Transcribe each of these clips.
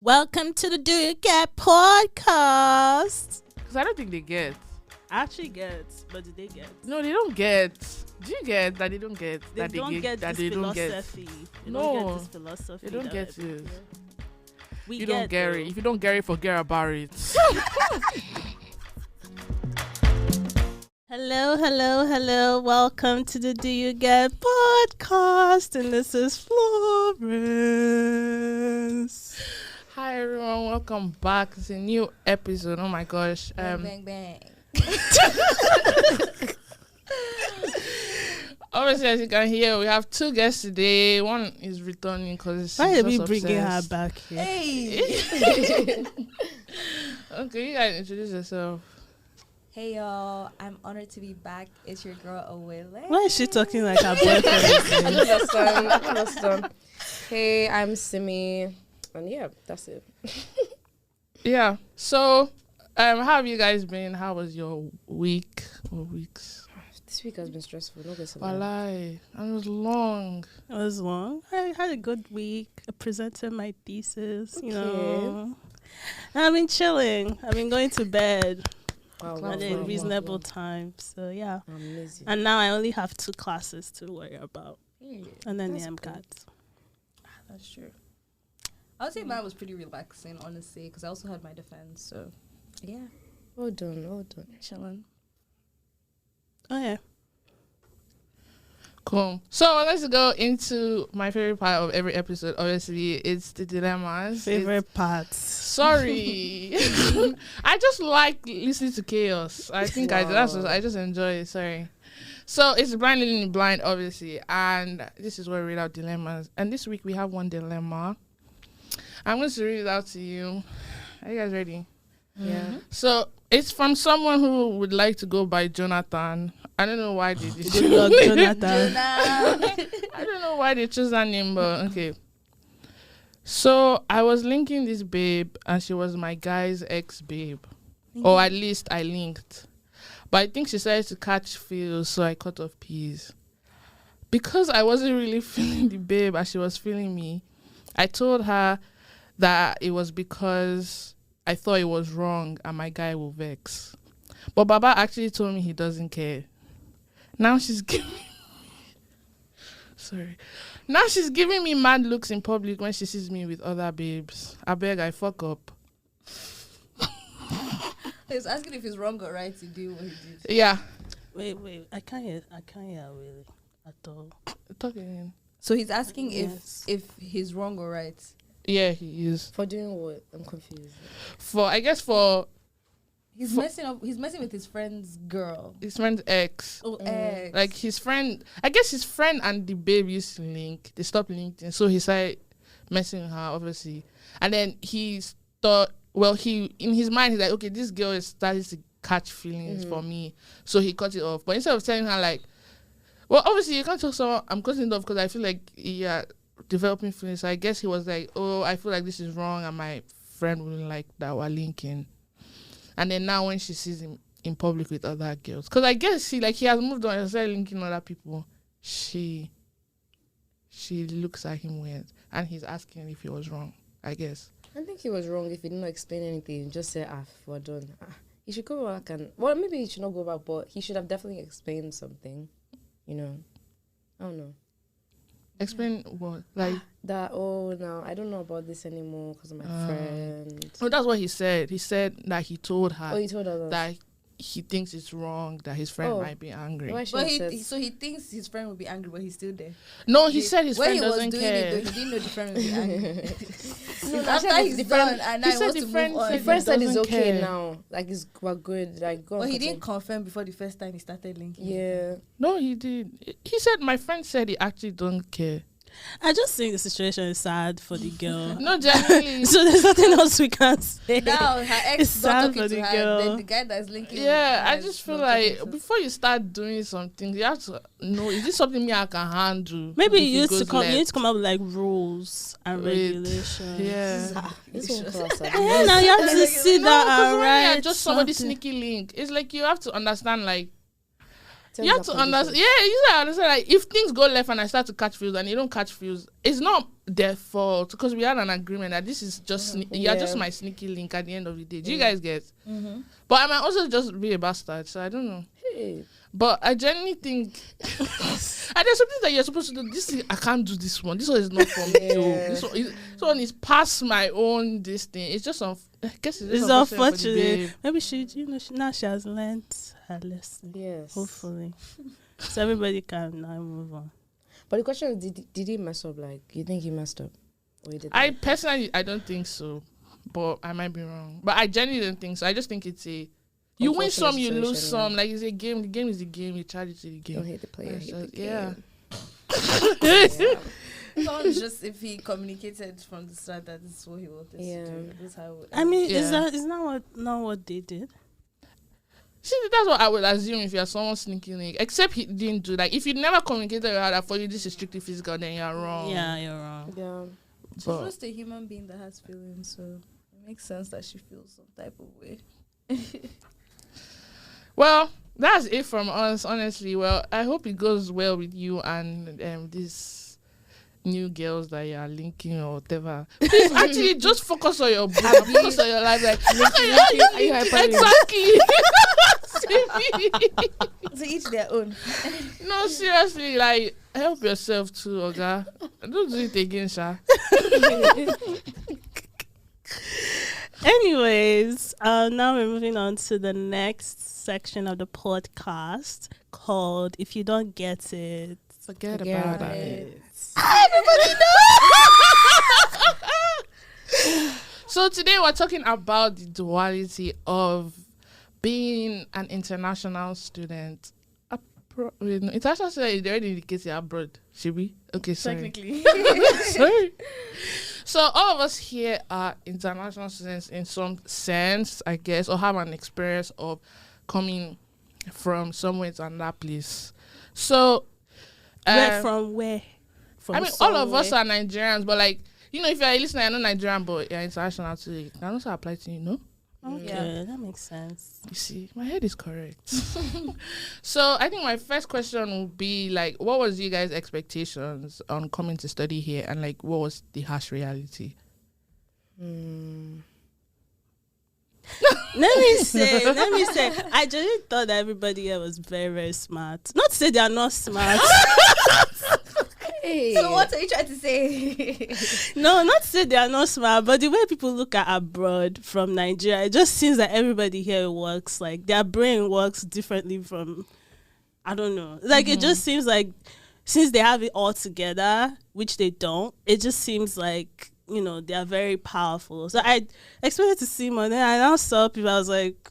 Welcome to the DYG Podcast. Because I don't think they get. I actually get, but do they get? No, they don't get. Do you get that they don't get? They that don't get that this they don't philosophy. get. They No, don't get this philosophy. they don't get it. We You don't get it. If you don't get it, forget about it. Hello. Welcome to the DYG Podcast, and this is Florence. Hi everyone, welcome back. It's a new episode. Oh my gosh. Bang, bang. Obviously, as you can hear, we have two guests today. One is returning because Why are we bringing her back here? Hey. Okay, you guys introduce yourself. Hey, y'all. I'm honored to be back. It's your girl, Awele. Why is she talking like her boyfriend? I understand. Hey, I'm Simi. And yeah, that's it. Yeah. So, how have you guys been? How was your week or weeks? This week has been stressful. Not gonna lie. Walai, and it was long. It was long. I had a good week. I presented my thesis, you know. And I've been chilling. I've been going to bed at a reasonable time. So, yeah. Amazing. And now I only have 2 classes to worry about. And then the That's MCAT. That's true. I would say mine was pretty relaxing, honestly, because I also had my defense. So, yeah. Well done. Chilling. Oh, yeah. Cool. So let's go into my favorite part of every episode. Obviously, it's the dilemmas. Favorite parts. Sorry. I just like listening to chaos. I think I just enjoy it. Sorry. So it's blind leading the blind, obviously. And this is where we read out dilemmas. And this week we have one dilemma. I'm going to read it out to you. Are you guys ready? Yeah. So it's from someone who would like to go by Jonathan. I don't know why they did Good luck, Jonathan. I don't know why they chose that name, but okay. So I was linking this babe, and she was my guy's ex-babe. Or at least I linked. But I think she started to catch feels, so I cut off peas. Because I wasn't really feeling the babe as she was feeling me, I told her that it was because I thought it was wrong and my guy will vex. But Baba actually told me he doesn't care. Now she's giving Now she's giving me mad looks in public when she sees me with other babes. I beg, I fuck up. He's asking if it's wrong or right to do what he did. Yeah. Wait. I can't hear really at all. Talk again. So he's asking Yes. if he's wrong or right. Yeah, he is. For doing what? I'm confused. He's messing with his friend's girl. His friend's ex. Oh, ex. Like his friend, I guess his friend and the babe used to link. They stopped linking. So he started messing with her, obviously. And then he thought, in his mind, he's like, okay, this girl is starting to catch feelings for me. So he cut it off. But instead of telling her, like, well, obviously, you can't tell someone, I'm cutting it off because I feel like, developing feelings. So I guess he was like, oh, I feel like this is wrong and my friend wouldn't like that we're linking. And then now when she sees him in public with other girls, because I guess he has moved on and started linking other people, she looks at him weird and he's asking if he was wrong, I guess. I think he was wrong if he did not explain anything. Just say, we're done. He should go back and... Well, maybe he should not go back, but he should have definitely explained something. You know? I don't know. Explain what? Like that, no, I don't know about this anymore because of my friend. Oh, that's what he said. He said that he told her Oh, he told her that he thinks it's wrong, that his friend might be angry. Why But she said- so he thinks his friend will be angry, but he's still there. No, he said his friend when doesn't he was care. doing it, though, he didn't know the friend will be angry. No, After he's done, and now he wants to move on. The friend said it's doesn't okay care. now. Like, we're good. Like, go But on, he didn't continue. confirm before the first time he started linking. Yeah. No, he did. He said my friend said he actually don't care. I just think the situation is sad for the girl. No, genuinely. So there's nothing else we can say. Now her ex It's is not sad talking for to the her. girl. Then the guy that's linking. Yeah, I her just is feel not like talking to her. before you start doing something, you have to know, is this something me I can handle? Maybe if you it need to goes come. You need left? to come up with like rules and Wait, regulations. Yeah. This one class. Yeah, now you have to sit No, down because and when you're write just somebody something. sneaky link, it's like you have to understand, like, You have to understand. Yeah, you have to understand. Like, if things go left and I start to catch feels and you don't catch feels, it's not their fault because we had an agreement that this is just you're just my sneaky link at the end of the day. Do you guys get? Mm-hmm. But I might also just be a bastard, so I don't know. Hey. But I genuinely think, and there's something that you're supposed to do. I can't do this one. This one is not for me. This one is past my own. This thing. It's just I guess it's unfortunate. Maybe she now she has learned her lesson. Yes. Hopefully, so everybody can now move on. But the question is, did he mess up? Like, you think he messed up? Or he did personally, I don't think so. But I might be wrong. But I genuinely don't think so. I just think it's you win some, you lose some. Like, it's a game. The game is the game. You charge it to the game. Don't hate the player. Yeah. It's just if he communicated from the start that this is what he wanted to do. This is how I mean, is that not what they did? See, that's what I would assume if you're someone sneaking in. Except he didn't do. Like, if you never communicated with her that for you this is strictly physical, then you're wrong. Yeah, you're wrong. Yeah. She's just a human being that has feelings, so it makes sense that she feels some type of way. Well, that's it from us, honestly. Well, I hope it goes well with you and these new girls that you are linking or whatever. Please actually just focus on your book, focus on your life. Like, exactly. To each their own. No, seriously, like, help yourself too, Oga. Don't do it again, Sha. Anyways, now we're moving on to the next section of the podcast called "If You Don't Get It, Forget about it." Everybody knows. So today we're talking about the duality of being an international student. International student, they already indicates you're abroad. Should we? Okay, sorry. Technically. Sorry. So all of us here are international students in some sense, I guess, or have an experience of coming from somewhere to another place. So from where? From all of us are Nigerians, but like, if you're a listener, you're not Nigerian, but you're international too. You can also apply to you, Okay, that makes sense. You see, my head is correct. So I think my first question would be like, what was you guys' expectations on coming to study here, and like, what was the harsh reality? Let me say, I just thought that everybody here was very, very smart. Not to say they are not smart. Hey. So what are you trying to say? No, not to say they are not smart, but the way people look at abroad from Nigeria, it just seems that everybody here works, like their brain works differently from, I don't know. Like, it just seems like since they have it all together, which they don't, it just seems like, they are very powerful. So I expected to see more. Then I now saw people, I was like,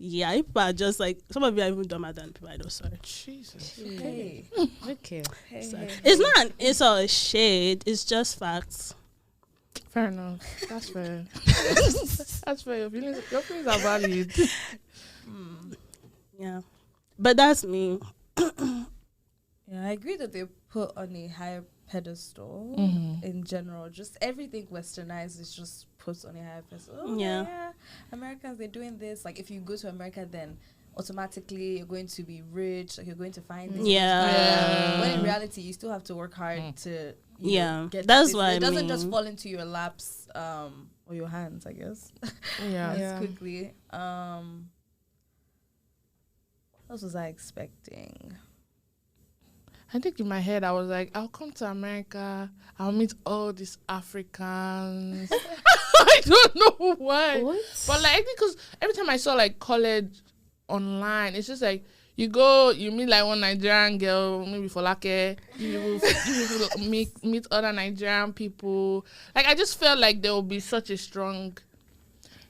yeah, people are just like, some of you are even dumber than people I know. Sorry. Jesus. Okay. Okay. It's not an insult, a shade. It's just facts. Fair enough. That's fair. That's fair. Your feelings are valid. Yeah. But that's me. Yeah, I agree that they're put on a higher pedestal in general. Just everything westernized is just put on a higher pedestal. Oh, yeah, Americans, they're doing this. Like, if you go to America, then automatically you're going to be rich. Like, you're going to find this. Yeah. When in reality, you still have to work hard to get that's this. why it doesn't just fall into your laps or your hands, I guess. Yeah. Quickly. What else was I expecting? I think in my head, I was like, I'll come to America. I'll meet all these Africans. I don't know why. What? But like, I think because every time I saw like college online, it's just like, you go, you meet like one Nigerian girl, maybe for Folake. You meet other Nigerian people. Like, I just felt like there would be such a strong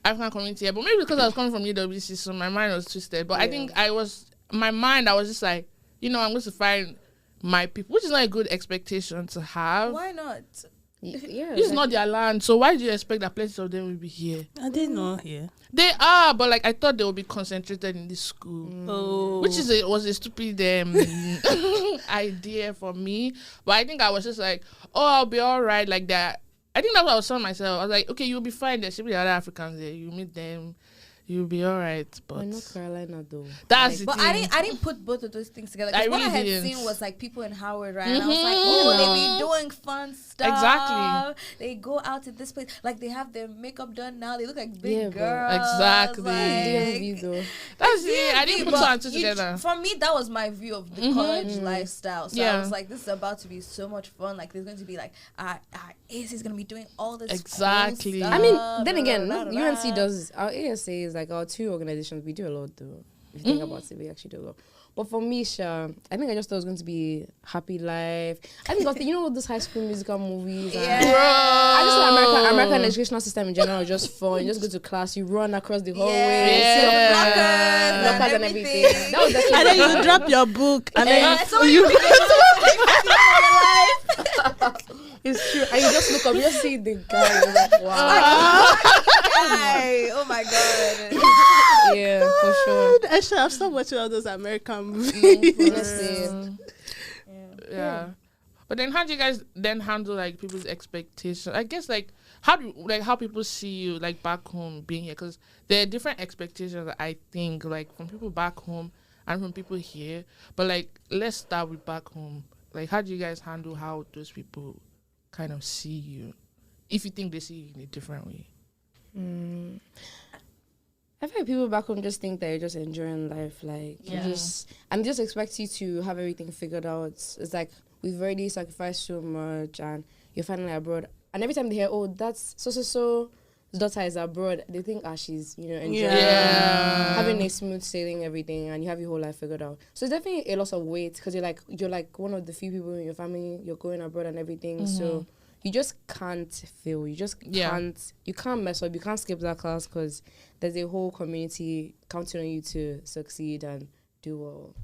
African community here. But maybe because I was coming from UWC, so my mind was twisted. But I think I was just like, I'm going to find my people, which is not a good expectation to have. Why not? Yeah, This is not their land, so why do you expect that plenty of them will be here? I didn't know here. They are, but like, I thought they would be concentrated in this school, which was a stupid idea for me. But I think I was just like, I'll be all right, like that. I think that's what I was telling myself. I was like, okay, you'll be fine. There should be other Africans there. You meet them. You'll be all right, but we're not Carolina though. That's But I didn't put both of those things together. I Because what really I had didn't. seen was like people in Howard, right? And I was like, oh, they be doing fun stuff. Exactly. They go out to this place, like they have their makeup done now. They look like big Yeah, bro. girls. Exactly. DMV though. That's it. I didn't put two and two together. For me, that was my view of the college lifestyle. So Yeah. I was like, this is about to be so much fun. Like, there's going to be like, Ace is going to be doing all this. Exactly. Cool stuff, I I mean, then blah, again, blah, blah, blah. UNC does, our ASA is like our 2 organizations. We do a lot though. If you think about it, we actually do a lot. But for me, Sha, I think I just thought it was going to be happy life. I think, you know, those High School Musical movies. Yeah. I just thought American educational system in general is just fun. You just go to class, you run across the hallway, Yeah. lockers and everything. That was And then you drop your book, and then So you it's true. And you just look up, you just see the guy. You're like, wow. Oh my god. Yeah, for sure. Actually, I'm still watching all those American movies. Honestly. Yeah. But then how do you guys then handle like people's expectations? I guess like how people see you like back home being here, because there are different expectations, I think, like from people back home and from people here. But like let's start with back home. Like how do you guys handle how those people kind of see you, if you think they see you in a different way? I feel like people back home just think that you're just enjoying life, like and just expect you to have everything figured out. It's like we've already sacrificed so much, and you're finally abroad. And every time they hear, "Oh, that's so daughter is abroad," they think, she's enjoying, having a smooth sailing, everything, and you have your whole life figured out. So it's definitely a lot of weight, because you're like one of the few people in your family. You're going abroad and everything, so you just can't fail. You just can't. You can't mess up. You can't skip that class, because there's a whole community counting on you to succeed and do well.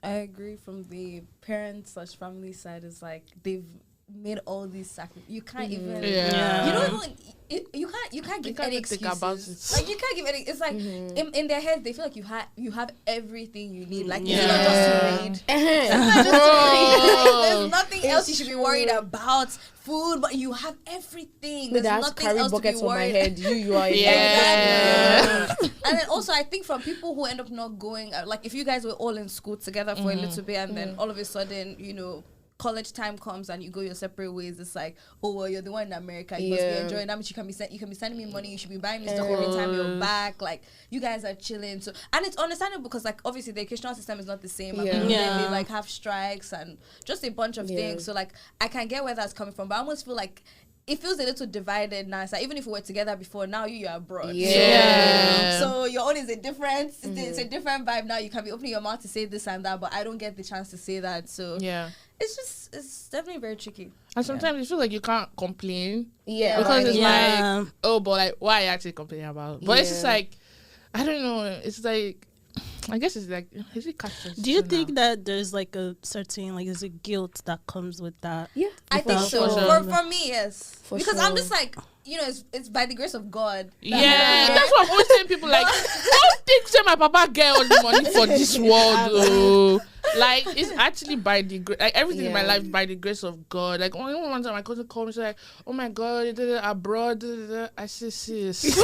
I agree. From the parents/family side, is like they've made all these sacrifices. You can't even. Yeah. You don't even. You can't give any excuses. Like you can't give any. It's like in their head they feel like you have everything you need. Like it's not just to read. It's not just to read. There's nothing else you should be worried about. Food, but you have everything. There's nothing else to be worried. My head. You are. And then also I think from people who end up not going, like if you guys were all in school together for a little bit, and then all of a sudden college time comes and you go your separate ways, it's like, oh well, you're the one in America, you must be enjoying that much. You can be sending me money, you should be buying me stuff every time you're back, like you guys are chilling. So, and it's understandable because like obviously the educational system is not the same. They like have strikes and just a bunch of things, so like I can get where that's coming from, but I almost feel like it feels a little divided now. It's like even if we were together before, now you're abroad. So your own is a different, it's a different vibe now. You can be opening your mouth to say this and that, but I don't get the chance to say that. So it's definitely very tricky. And sometimes you feel like you can't complain. Because it's like, oh, but like, why are you actually complaining about? But it's just like, I don't know. It's like, I guess it's like, is it catch? Do you think that there's like a certain, like, is it guilt that comes with that? Yeah, I think so. For me, yes. Because I'm just like, it's by the grace of God. That's what I'm always telling people. Like, don't think say my papa get all the money for this world. Like, it's actually by the grace. Like, everything in my life by the grace of God. Like, only one time my cousin called me, she's like, "Oh my God, you did it abroad." I said, "Sis, this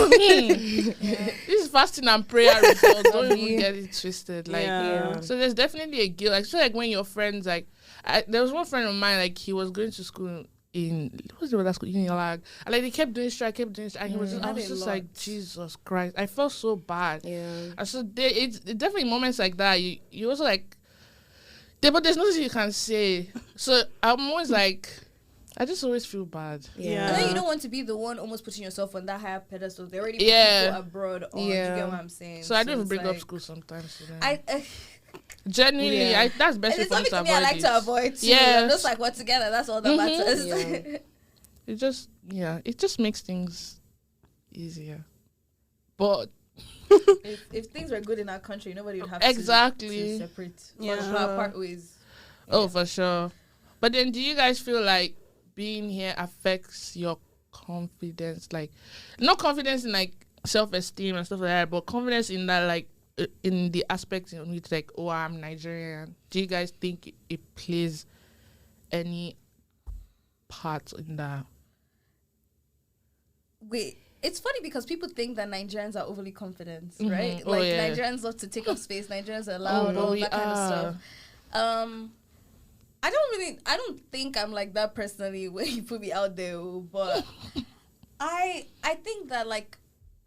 is fasting and prayer results. Don't even get it twisted." Like, so there's definitely a guilt. Like, so like when your friends, like, there was one friend of mine, like, he was going to school in school in Lag, and like they kept doing strike, and he was just, I was just like, Jesus Christ, I felt so bad. And so it's definitely moments like that. You also like. But there's nothing you can say. So I'm always like, I just always feel bad. And then you don't want to be the one almost putting yourself on that higher pedestal. They already put people abroad on. You get what I'm saying? So I don't even bring up school sometimes. Genuinely, that's best way for me to avoid. I like to avoid too. I'm just like, we're together. That's all that matters. It just makes things easier. But if things were good in our country, nobody would have to separate. Part ways. Oh, for sure. But then, do you guys feel like being here affects your confidence? Like, not confidence in like self-esteem and stuff like that, but confidence in that, like, in the aspect in which, like, oh, I'm Nigerian. Do you guys think it plays any part in that? Wait, it's funny because people think that Nigerians are overly confident, right? Like Nigerians love to take up space. Nigerians are loud, all that kind of stuff. I don't think I'm like that personally when you put me out there, but I think that like,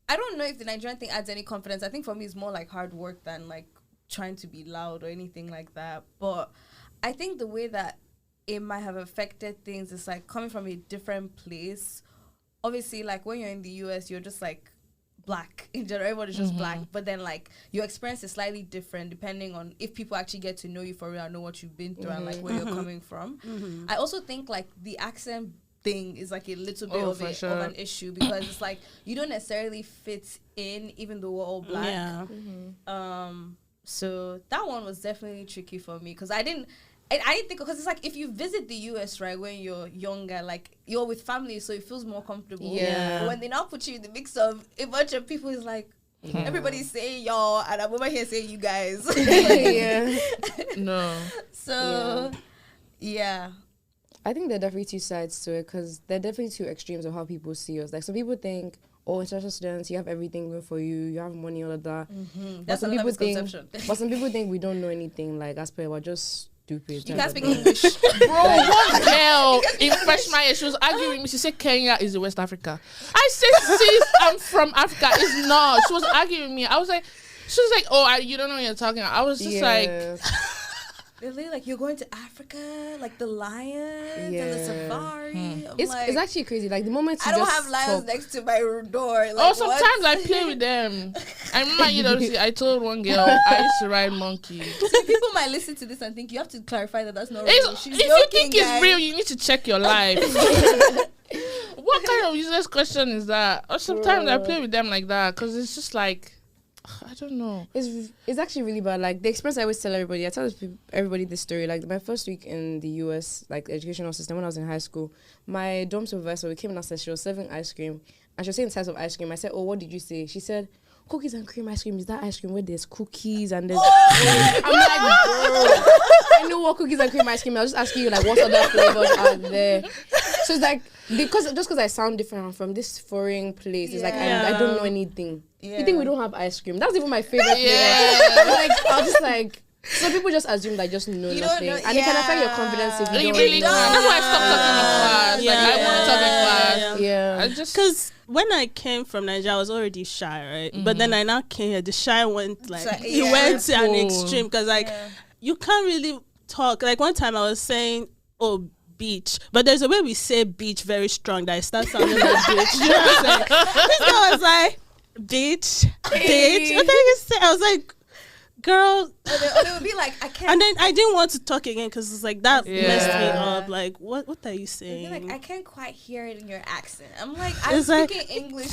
I don't know if the Nigerian thing adds any confidence. I think for me it's more like hard work than like trying to be loud or anything like that. But I think the way that it might have affected things is like coming from a different place. Obviously, like when you're in the US, you're just like black in general. Everybody's just black. But then like your experience is slightly different depending on if people actually get to know you for real and know what you've been through and like where you're coming from. I also think like the accent thing is like a little bit of an issue because it's like you don't necessarily fit in even though we're all black. So that one was definitely tricky for me because I didn't think, because it's like if you visit the US, right, when you're younger, like you're with family, so it feels more comfortable. But when they now put you in the mix of a bunch of people, it's like everybody's saying y'all and I'm over here saying you guys. No. So I think there are definitely two sides to it because there are definitely two extremes of how people see us. Like some people think, oh, international students, you have everything going for you, you have money, all of that. That's another misconception. But some people think we don't know anything. Like as per we're just stupid. You can't speak English. Bro, one girl in freshman year, she was arguing with me. She said Kenya is in West Africa. I said, sis, I'm from Africa. It's not. She was arguing with me. I was like, she was like, oh, you don't know what you're talking about. I was just like... Really? Like, you're going to Africa? Like, the lions and the safari? It's actually crazy. Like, the moment you I don't have lions next to my door. Like, sometimes I play with them. I remember, I told one girl I used to ride monkeys. So people might listen to this and think, you have to clarify that that's not real. If you think it's real, you need to check your life. What kind of useless question is that? Or sometimes I play with them like that because it's just like... I don't know. It's actually really bad. Like the experience I always tell everybody, I tell everybody this story. Like my first week in the US, like educational system, when I was in high school, my dorm supervisor, we came in and said she was serving ice cream, and she was saying the types of ice cream. I said, "Oh, what did you say?" She said, "Cookies and cream ice cream." Is that ice cream where there's cookies and there's? I'm like, bro, I know what cookies and cream ice cream. I was just asking you like what other flavors are there. So it's like because I sound different, I'm from this foreign place. It's like I don't know anything. You think we don't have ice cream? That's even my favorite flavor. Like I was just like, so people just assume that I just know nothing, and it can affect your confidence if you don't. Really can. That's why I stopped talking in class. Like I want to talk in class. I just because when I came from Nigeria, I was already shy, right? But then I now came here. The shy went like it went to an extreme because like you can't really talk. Like one time I was saying, "Oh, beach," but there's a way we say beach very strong that it starts sounding like beach. You know what I'm saying? This guy was like, "Beach, beach." What did you say? I was like, "Girl," or they would be like, "I can't." And then I didn't want to talk again because it's like that messed me up. Like, what are you saying? Like, I can't quite hear it in your accent. I'm like, I'm speaking English,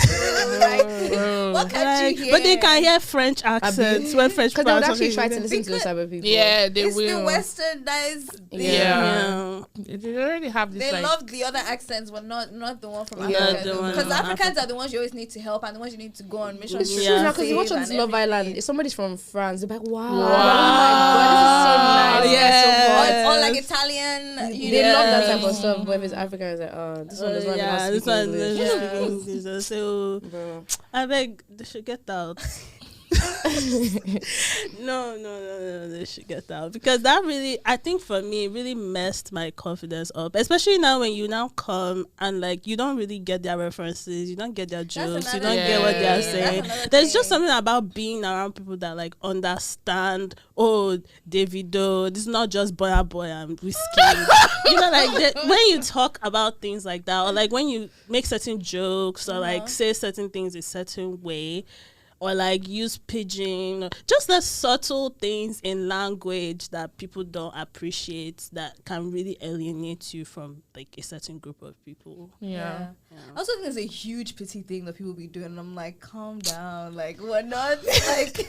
right? What can't you hear? But they can hear French accents when French people because they would actually try to listen to those type of people. Yeah, they will. It's the westernized. They already have this. They love the other accents, but not the one from Africa. Because Africans are the ones you always need to help and the ones you need to go on mission. It's true because you watch on Love Island. If somebody's from France, they're like, wow. Oh my God, this is so nice. Or like Italian. They love that type of stuff. But if it's African, it's like, oh, this one doesn't speak English. So, I beg, they should get out. No, they should get out because that really, I think for me, really messed my confidence up. Especially now when you now come and like you don't really get their references, you don't get their jokes, you don't get what they are saying. There's just something about being around people that like understand. Oh, Davido, this is not just boy and whiskey. You know, like when you talk about things like that, or like when you make certain jokes or like say certain things a certain way. Or like use pidgin, just the subtle things in language that people don't appreciate that can really alienate you from like a certain group of people. I also think there's a huge pity thing that people be doing, and I'm like, calm down, like we're not like.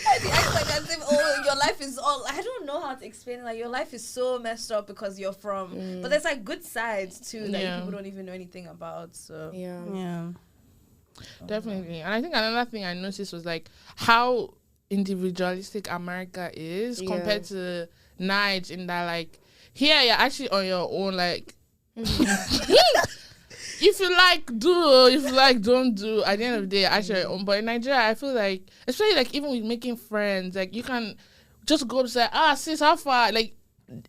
I act like as if your life is all. I don't know how to explain it. Like your life is so messed up because you're from. But there's like good sides too that people don't even know anything about. So definitely. And I think another thing I noticed was like how individualistic America is compared to Niger, in that like here you're actually on your own, like if you like, do. If you like, don't do. At the end of the day, actually, but in Nigeria, I feel like, especially like even with making friends, like you can just go up and say, sis, how far? Like,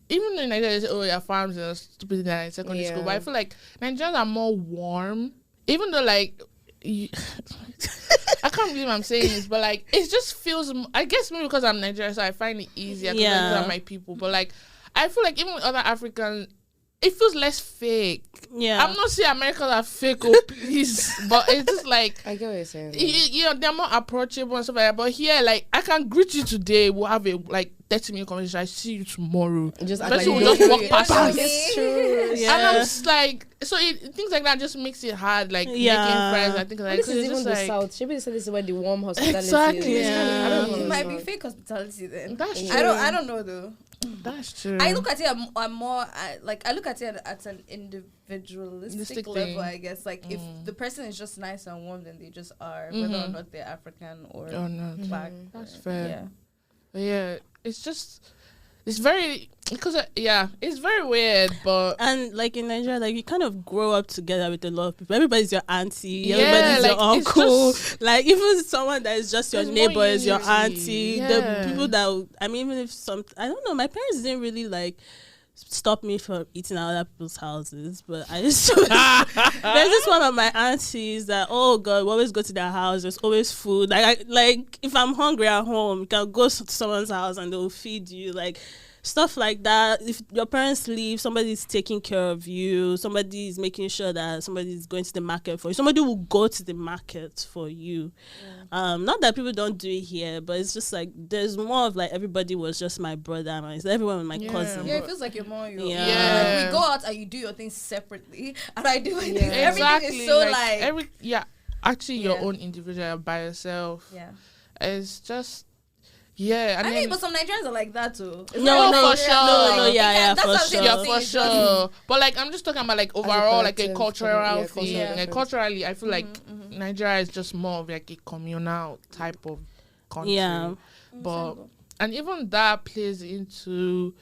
even in Nigeria, they say, your farms and stupid thing in secondary school. But I feel like Nigerians are more warm, even though like. I can't believe I'm saying this, but like it just feels. I guess maybe because I'm Nigerian, so I find it easier because those are my people. But like, I feel like even with other Africans, it feels less fake. Yeah, I'm not saying Americans are fake, please, but it's just like I get what you're saying. You know, they're more approachable and stuff like that. But here, like, I can greet you today. We'll have a 30-minute conversation. I see you tomorrow. Just like will just walk past us. It's true. Yeah. And I'm just like, so things like that just makes it hard, like making friends. I think like this is even the South. Should we say this is where the warm hospitality exactly. is? Yeah. I don't know. It might be fake hospitality then. That's true. I don't know though. That's true. I look at it. I'm more I look at it at an individualistic level. I guess if the person is just nice and warm, then they just are, whether or not they're African or not. Black. That's fair. Yeah, it's just. It's very it's very weird, and like in Nigeria, like you kind of grow up together with a lot of people. Everybody's your auntie, everybody's your uncle. Like even someone that is just your neighbor is your auntie. Yeah. The people that even if I don't know, my parents didn't really like stop me from eating at other people's houses, but I just there's this one of my aunties that oh god, we always go to their house. There's always food. Like if I'm hungry at home, you can go to someone's house and they'll feed you. Like stuff like that. If your parents leave, somebody's taking care of you. Somebody's making sure that somebody's going to the market for you. Somebody will go to the market for you. Yeah. Not that people don't do it here, but it's just like there's more of like everybody was just my brother. Everyone was my cousin. Yeah, it feels like you're more. Yeah. Like we go out and you do your things separately, and I do my things. Everything is so actually your own individual by yourself. Yeah, it's just. Yeah, I mean, but some Nigerians are like that too. No, for sure. For sure. But like, I'm just talking about like overall, like a cultural thing. Like culturally, I feel like Nigeria is just more of like a communal type of country. Yeah, but and even that plays into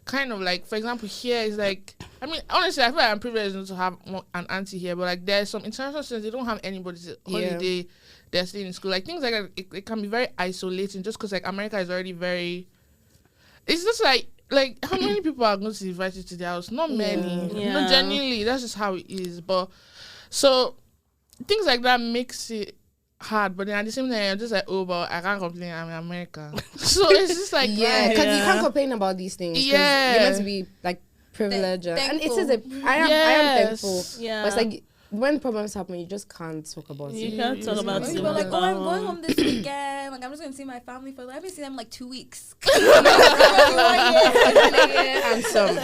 kind of like, for example, here is like, I mean, honestly, I feel like I'm privileged to have an auntie here, but like there's some international students, they don't have anybody to holiday. They're staying in school. Like things like that, it can be very isolating just because like America is already very. It's just like how many people are going to invite you to their house? Not many. Yeah. No, genuinely, that's just how it is. But so things like that makes it hard. But then at the same time, I'm just like, oh, but I can't complain. I'm in America. So it's just like because you can't complain about these things. Yeah, you're meant to be like privileged, and it is I am thankful. Yeah, but it's like. When problems happen, you just can't talk about it. You can't talk about it. People are like, I'm going home this weekend. Like, I'm just going to see my family I haven't seen them in like 2 weeks. And some.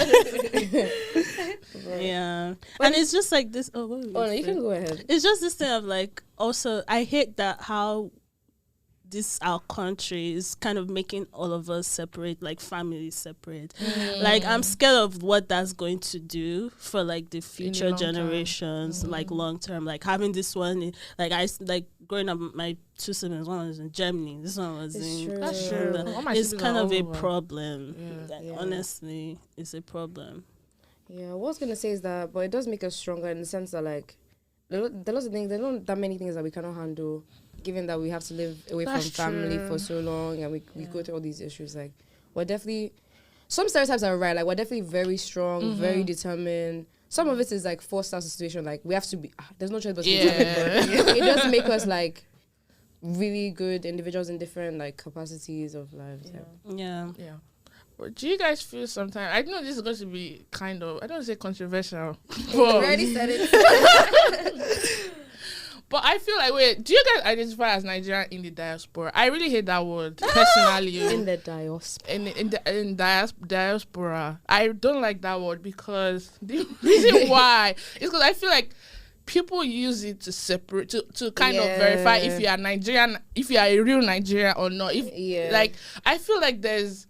Yeah. And it's just like this. Oh, no, you can go ahead. It's just this thing of like, also, I hate that how our country is kind of making all of us separate, like families separate. Like I'm scared of what that's going to do for like the future generations, like long term. Like having this one, like growing up, my two siblings, one was in Germany, this one was in. That's true. It's kind of a problem. Honestly, it's a problem. Yeah, what I was gonna say is that, but it does make us stronger in the sense that like there are lots of things. There are not that many things that we cannot handle. Given that we have to live away from family for so long and we go through all these issues, like we're definitely, some stereotypes are right, like we're definitely very strong, very determined. Some of it is like forced out situation, like we have to be, there's no choice but to be determined, but it does make us like really good individuals in different like capacities of lives. Yeah. But do you guys feel sometimes, I know this is going to be kind of, I don't want to say controversial, but you already said it. But I feel like, wait, do you guys identify as Nigerian in the diaspora? I really hate that word, personally. In the diaspora. In diaspora. I don't like that word because the reason why is because I feel like people use it to separate, to kind of verify if you are Nigerian, if you are a real Nigerian or not. Like, I feel like there's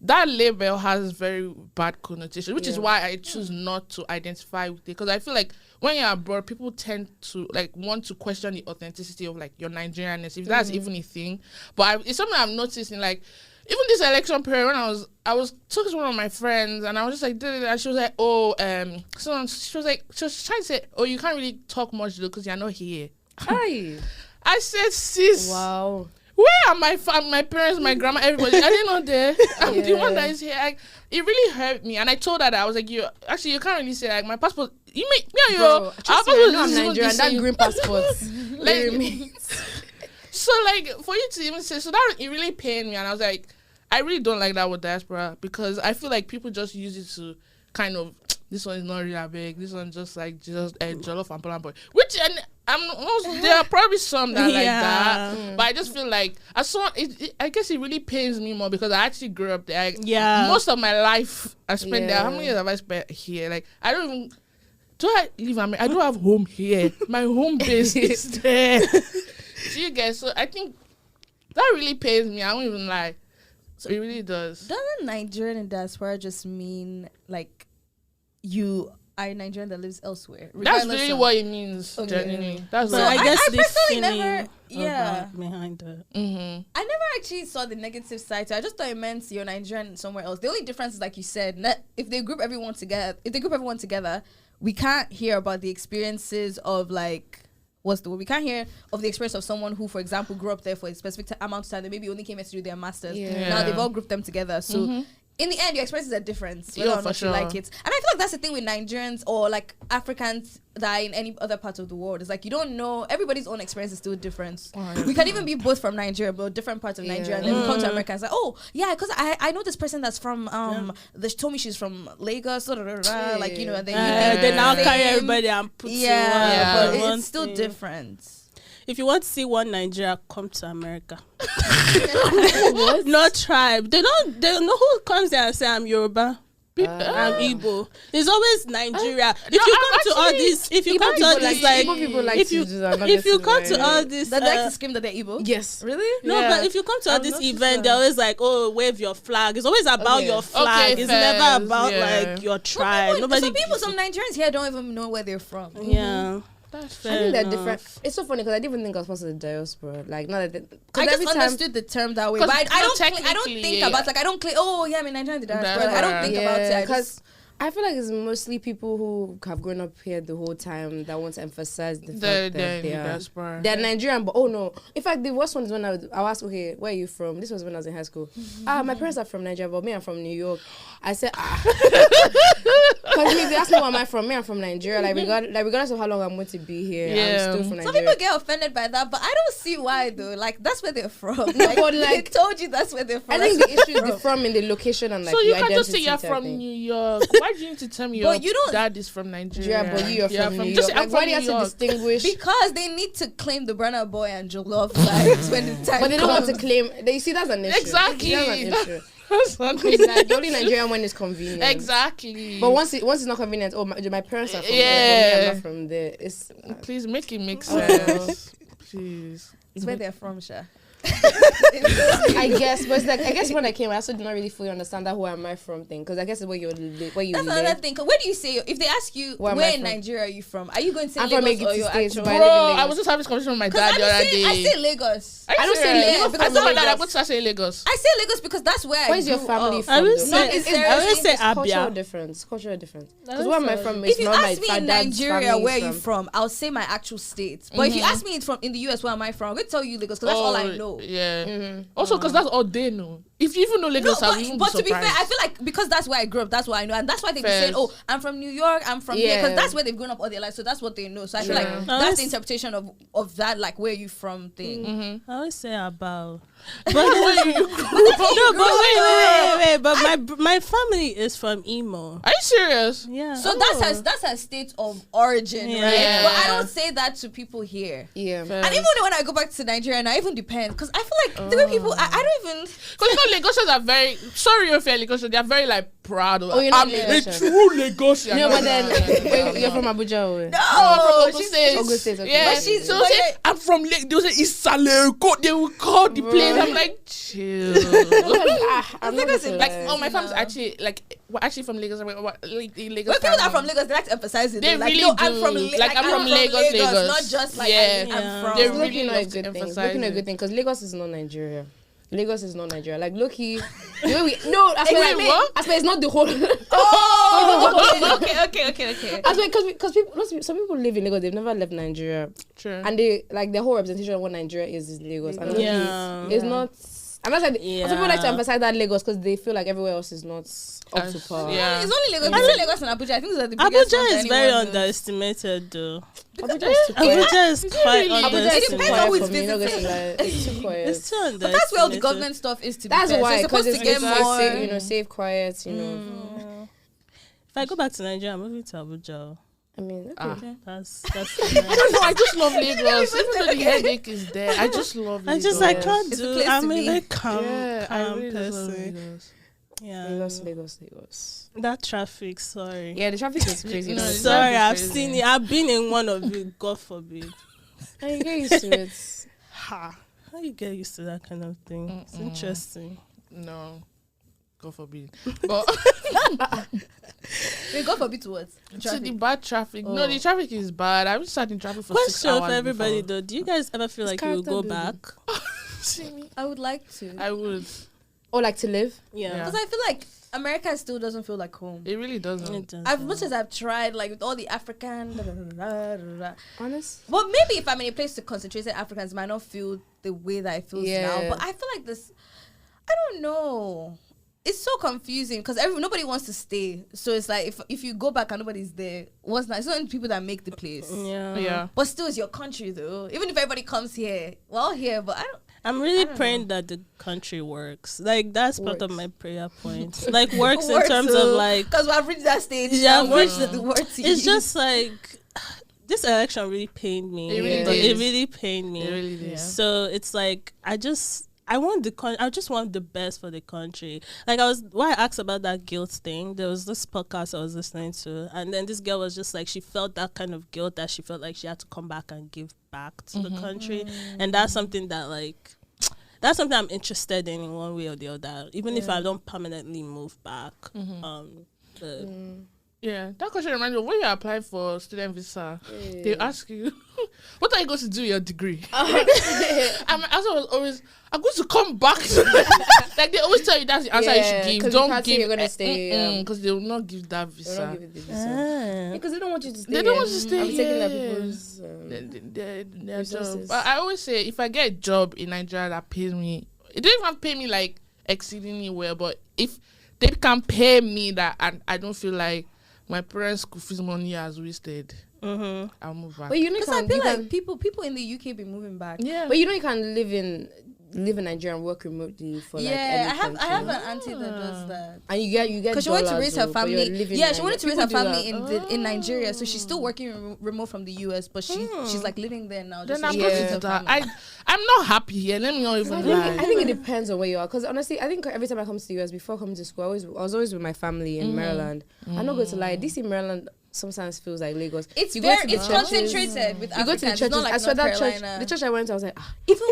that label has very bad connotation, which is why I choose not to identify with it. Because I feel like when you're abroad, people tend to like want to question the authenticity of like your Nigerianness, if that's even a thing. But it's something I've noticed in like even this election period when I was talking to one of my friends and I was just like, and she was like, she was trying to say, oh, you can't really talk much though because you're not here. Hi. I said, sis. Wow. Where are my parents, my grandma, everybody? Are they not there? I'm the one that is here. Like, it really hurt me. And I told her that I was like, you can't really say like my passport. You make me, our passport is Nigerian. That green passport. Like, so like for you to even say, so that it really pained me. And I was like, I really don't like that with diaspora because I feel like people just use it to kind of, this one is not really big. This one just like jollof and boy. Which there are probably some that like that, but I just feel like I guess it really pains me more because I actually grew up there. Most of my life I spent there. How many years have I spent here? Like I don't even. Do I live? I don't have home here. My home base is there. Do you guys? So I think that really pains me. I won't even lie. So it really does. Doesn't Nigerian in diaspora just mean like you are a Nigerian that lives elsewhere? That's really what it means. Genuinely. That's so I guess I personally never. Behind it. I never actually saw the negative side. So I just thought it meant you're Nigerian somewhere else. The only difference is, like you said, if they group everyone together, we can't hear about the experiences of like. We can't hear of the experience of someone who, for example, grew up there for a specific amount of time. They maybe only came here to do their masters. Now they've all grouped them together. So in the end, your experiences are different. Whether or not you like it. And I feel like that's the thing with Nigerians or like Africans that are in any other part of the world. It's like you don't know. Everybody's own experience is still different. We can even be both from Nigeria, but different parts of Nigeria. And then we come to America and say, oh, yeah, because I know this person that's from, they told me she's from Lagos, like, you know, and then they now carry everybody and put but it's still different. If you want to see one Nigeria, come to America. No tribe. They don't know who comes there and say I'm Yoruba. I'm Igbo. It's always Nigeria. If you come to all this, they like to scream that they're Igbo. Yes, really? No, but if you come to all this event, they're always like, "Oh, wave your flag." It's always about your flag. It's never about like your tribe. Some Nigerians here don't even know where they're from. Yeah. That's fair. I think they're different. It's so funny because I didn't even think I was supposed to the diaspora. Like, not that I just understood the term that way, but I don't think about like I don't click. Oh yeah, I mean Nigerian the diaspora. I don't think about it because I feel like it's mostly people who have grown up here the whole time that want to emphasize the fact that they're Nigerian. But oh no, in fact the worst one is when I'll ask, okay, where are you from? This was when I was in high school. My parents are from Nigeria, but me, I'm from New York. I said, because they ask me where am I from? Me, I'm from Nigeria. Like regardless of how long I'm going to be here, I'm still from Nigeria. Some people get offended by that, but I don't see why though. Like that's where they're from. But they told you that's where they're from. I think the issue is from in the location and like so you can't just say you're from New York. Why do you need to tell me your dad is from Nigeria? Yeah, but you're from New York. Like, why do you have to distinguish? Because they need to claim the Burna Boy and Jollof vibes when the time but they don't want to claim. You see, that's an issue. Exactly. That's an issue. It's like the only Nigerian when it's convenient. Exactly. But once it's not convenient, my parents are from there, I'm not from there. Please make it make sense. Please. It's where they're from, Sha. I guess, but it's like when I came, I also did not really fully understand that where am I from thing, because I guess it's where you live. That's another thing. Where do you say if they ask you where in Nigeria are you from? Are you going to say Lagos or your actual? Bro, I was just having this conversation with my dad the other day. I say Lagos. I don't say Lagos because I say Lagos. I say Lagos because that's where. Where's your family from? I would say Abia. Cultural difference. Because where am I from? If you ask me in Nigeria where are you from, I'll say my actual state. But if you ask me in the US where am I from, I'm going to tell you Lagos because that's all I know. Yeah. Also, because that's all they know. If you even know Lagos, but to be fair, I feel like because that's where I grew up, that's what I know, and that's why they be saying, "Oh, I'm from New York, I'm from here," because that's where they've grown up all their life, so that's what they know. So I feel like that's the interpretation of that, like where you from thing. I always say about. But my family is from Imo. Are you serious? Yeah. So that's her state of origin, right? But I don't say that to people here. Yeah. And even when I go back to Nigeria, and I even depend because I feel like the way people, I don't even. Because Lagosians are very sorry if you're Lagosian, they are very like proud of you're not I'm a Lagosian. true Lagosian. No, but then you're from Abuja or? No, Ogun State, okay. Yeah, But she's I'm from Lake. They will say Isaleko. They will call the place. I'm like, chill. I'm not Like, my family's actually like, we're actually from Lagos. Like, Lagos. When people are from Lagos, they like to emphasize it. They like, really no, do. I'm from I'm from Lagos. not just like I'm from. They It's really looking like a love to good thing. emphasize Looking like a it. good thing because Lagos is not Nigeria. Lagos is not Nigeria. Like Loki, I swear, what? I swear it's not the whole. Okay. I swear because some people live in Lagos. They've never left Nigeria. True. And they like their whole representation of what Nigeria is Lagos. And it's not. I'm not saying some people like to emphasize that Lagos because they feel like everywhere else is not up to par. Yeah. It's only Lagos. It's only Lagos and Abuja. I think those are the biggest Abuja ones is very anyone knows. underestimated, though. Abuja is too quiet. Abuja is quite Abuja is too underestimated. on who quiet is for me. Not visiting. gonna lie. It's too quiet. It's too underestimated. But that's where all the government stuff is to be That's fair. why, So it's supposed because to get more. safe, quiet, you know. If I go back to Nigeria, I'm moving to Abuja. I mean, okay. That's I don't know. I just love Lagos. Even though the headache is there, I just love Lagos. I can't It's a do. place I'm to a be. very calm I really just love person. Lagos. Yeah, Lagos. that traffic. Sorry. Yeah, the traffic is crazy. No, it's Sorry, not I've crazy. seen it. I've been in one of it. God forbid. And you get used to it. How you get used to that kind of thing? It's interesting. No, God forbid. But Wait, God forbid to what? to the bad traffic. No, the traffic is bad. I've been sat in traffic for 6 Question hours for everybody before. though: do you guys ever feel like you will go back? See me? I would like to. I would. Or like to live. Yeah, Because I feel like America still doesn't feel like home. It really doesn't. it does. As much as I've tried, like with all the African, Honest. Well, maybe if I'm in a place to concentrate, Africans might not feel the way that I feel now. But I feel like this. I don't know. It's so confusing because nobody wants to stay. So it's like if you go back and nobody's there, what's not? It's not the people that make the place. Yeah. But still, it's your country though. Even if everybody comes here, we're all here. But I'm really don't praying that the country works. Like that's part of Works. my prayer point. Like works in terms of like. because we've reached that stage. Yeah, Yeah, reached the word to It's use. just like this election really pained me. It really But did. It really pained me. It really did. So it's like I just want the best for the country. Like why I asked about that guilt thing, there was this podcast I was listening to, and then this girl was just like she felt that kind of guilt that she felt like she had to come back and give back to the country, and that's something that I'm interested in one way or the other, even if I don't permanently move back. Yeah, that question reminds me of when you apply for student visa, they ask you, what are you going to do with your degree? I'm going to come back. Like they always tell you that's the answer you should give. 'cause Don't you can't say give. you're gonna stay. Because they will not give that They don't visa. give it the visa. Because they don't want you to stay. They don't want you to stay I'm taking that here. people's. Their job. resources. But I always say, if I get a job in Nigeria that pays me, it don't even pay me like exceedingly well, but if they can pay me that and I don't feel like my parents' school fees money has wasted, I'll move back. But you know, Because I feel like people in the UK be moving back. Yeah. But you know, you can live in Nigeria and work remotely for like any I have country. an auntie that does that. And you get Because she wanted to raise her family. Yeah, she wanted to raise her People do family that. in Nigeria, so she's still working remote from the US, but she's like living there now. Then Just I'm so she going can raise to her that. family. I'm not happy here. Let me not even I lie. think it depends on where you are. Because honestly, I think every time I come to the US, before coming to school, I was always with my family in Maryland. I'm not going to lie. DC, Maryland sometimes feels like Lagos. It's You go to the it's churches. concentrated with You go to the Africans. It's churches. not like I swear North that church, Carolina. the church I went to, I was like, even.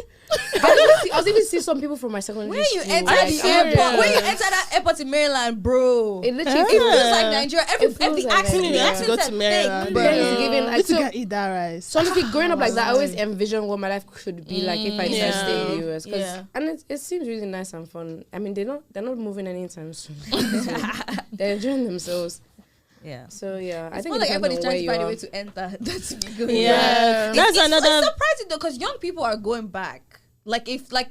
I was even see some people from my secondary When you school. enter like, the airport, when you enter that airport in Maryland, bro, it literally it feels like Nigeria. It feels Every like accent, the Nigeria. accent Go to is Maryland, thick, bro. bro. It's giving, I like, think so- I eat that rice. So honestly, growing up like that, I always envision what my life could be like if I decided to stay in the US. And it seems really nice and fun. I mean, they're not moving anytime soon. So they're enjoying themselves. Yeah. So yeah, I It's think more like everybody's trying to find a way way. to enter. That's to be good. Yeah, that's It's another. surprising though, because young people are going back. Like if we're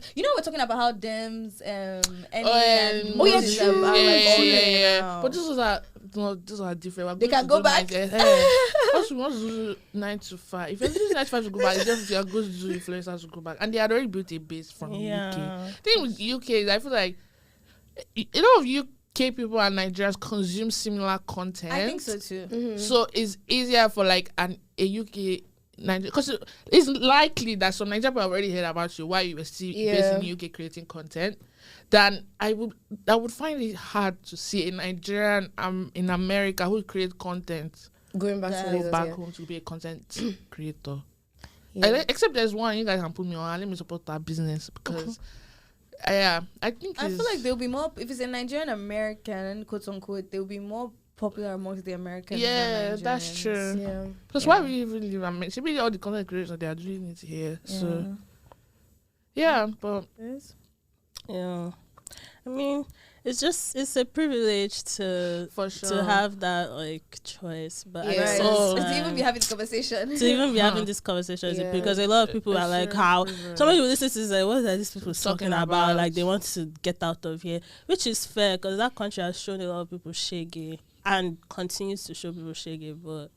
talking about how Dems and Moses true. are like all there yeah. now. But those are different. We're They going can to go do back. Once we want to do 9 to 5. If you're doing 9 to 5 to go back, it's just if you're going to do influencers to go back. And they had already built a base from the UK. The thing with UK is I feel like a lot of UK people and Nigerians consume similar content. I think so too. So it's easier for like a UK Nigeria, because it's likely that some Nigerian people already heard about you while you were still based in the UK creating content. Then I would find it hard to see a Nigerian in America who create content going back home to be a content creator. Except there's one you guys can put me on. Let me support that business because I think I feel like there'll be more if it's a Nigerian American quote unquote. They'll be more popular amongst the Americans. Yeah, that's true. Yeah, because why we even live in America? Maybe all the content creators they are doing it here. So but yeah. I mean, it's a privilege to have that like choice, but to even be having this conversation, having this conversation because a lot of people are like, how somebody will listen to this like, what are these people talking about? Like they want to get out of here, which is fair because that country has shown a lot of people shaggy and continues to show people shaggy. But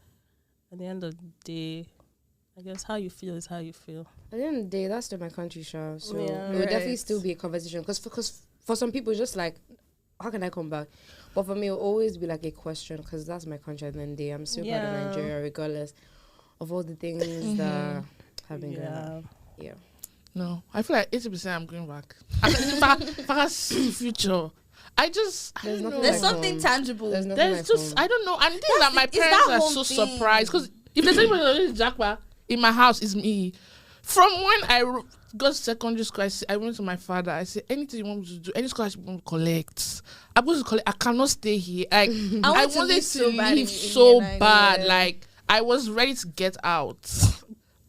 at the end of the day, I guess how you feel is how you feel. At the end of the day, that's still my country, show. So it would definitely still be a conversation because for some people, it's just like, how can I come back? But for me, it'll always be like a question because that's my country. At the end of the day, I'm still part of Nigeria, regardless of all the things that have been going on. Yeah. No, I feel like 80% I'm going back. If I see the future, there's something tangible. There's just, I don't know. And the thing that my parents are so surprised because if there's anybody who's Jackpa in my house, it's me. From when I got to secondary school, I went to my father. I said, anything you want me to do, any scholarship you want to collect, I'm going to collect. I cannot stay here. Like, I wanted to leave so bad. Like, I was ready to get out.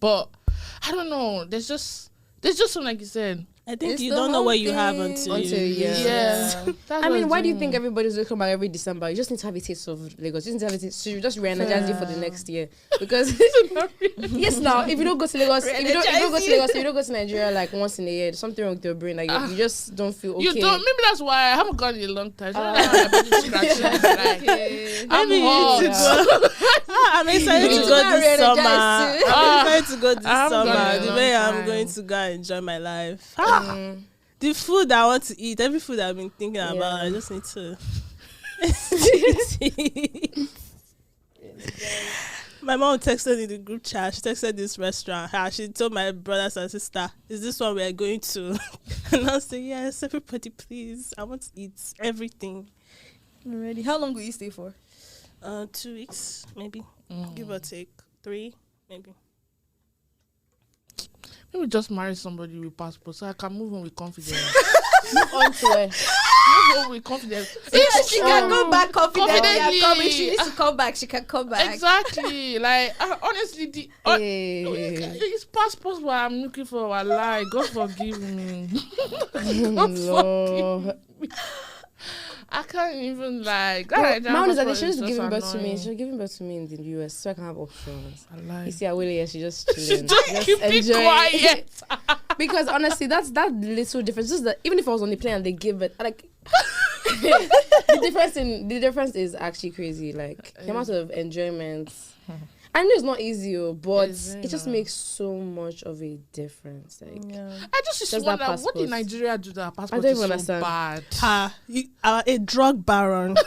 But, I don't know. There's just something like you said. I think you don't know what you have until I mean, why do you think everybody's going to come back every December? You just need to have a taste of Lagos. You just need to have a taste. So you just re-energize you for the next year. Because yes, now if you don't go to Lagos, if you don't go to Nigeria like once in a year, there's something wrong with your brain. Like you just don't feel okay. You don't. Maybe that's why I haven't gone in a long time. I'm hot. I'm excited to go this summer. I'm excited to go this summer. The way I'm going to go and enjoy my life. The food I want to eat, every food I've been thinking about, I just need to. My mom texted in the group chat. She texted this restaurant. She told my brothers and sister, "Is this one we're going to?" And I was like, "Yes, everybody, please. I want to eat everything." Already. How long will you stay for? 2 weeks, maybe. Give or take 3, maybe. Maybe just marry somebody with passport so I can move on with confidence. Move on to it. Move on with confidence. She can go back confidently. If she needs to come back, she can come back. Exactly. Like, honestly, it's passports what I'm looking for. I lie. God forgive me. God forgive me. I can't even like. Mine is that they should just give birth to me. She should give birth to me in the US so I can have options. I like. You see, Awele, she just chilling. Just keep it quiet. Because honestly, that's that little difference. Just that even if I was on the plane and they give it, like the difference is actually crazy. Like the amount of enjoyment. I know it's not easy, but it just makes so much of a difference. Like, I just wonder what in Nigeria do that passport I don't is even so understand. bad. A drug baron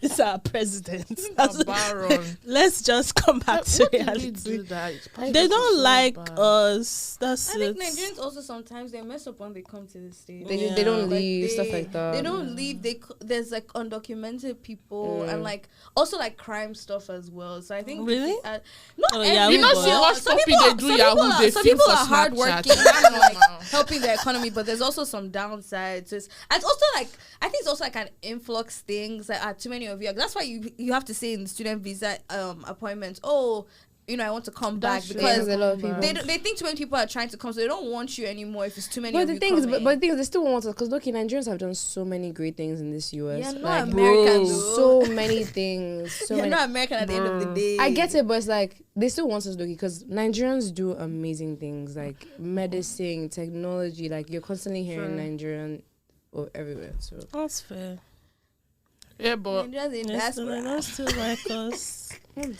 is our president. A baron. Let's just come back to reality. They don't like us. I think Nigerians also sometimes they mess up when they come to the States. They don't leave, stuff like that. They don't leave. There's like undocumented people and like also like crime stuff as well. So I think really. You know, see us they do Yahoo. They some film people for are hardworking and like helping the economy, but there's also some downsides. It's also like I think it's also like an influx things that too many of you. That's why you have to say in the student visa appointments. Oh, you know, I want to come back because a lot of people. They think too many people are trying to come, so they don't want you anymore if it's too many. But the thing is, they still want us because look, Nigerians have done so many great things in this US. Yeah, not American. So many things. Not American at the end of the day. I get it, but it's like they still want us, Loki, because Nigerians do amazing things like medicine, technology. Like you're constantly hearing Nigerian everywhere. So that's fair. Yeah, but they don't still like us. No,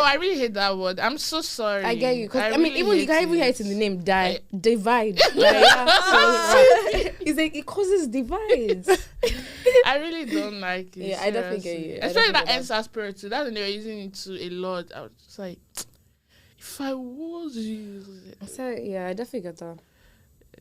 I really hate that word. I'm so sorry. I get you. Because I mean, even you can even hear it in the name, divide. It's like it causes divides. I really don't like it. Yeah, I definitely get you. Especially that NSAS period too. That's when they were using it to a lot. I was just like, if I was you. So yeah, I definitely get that.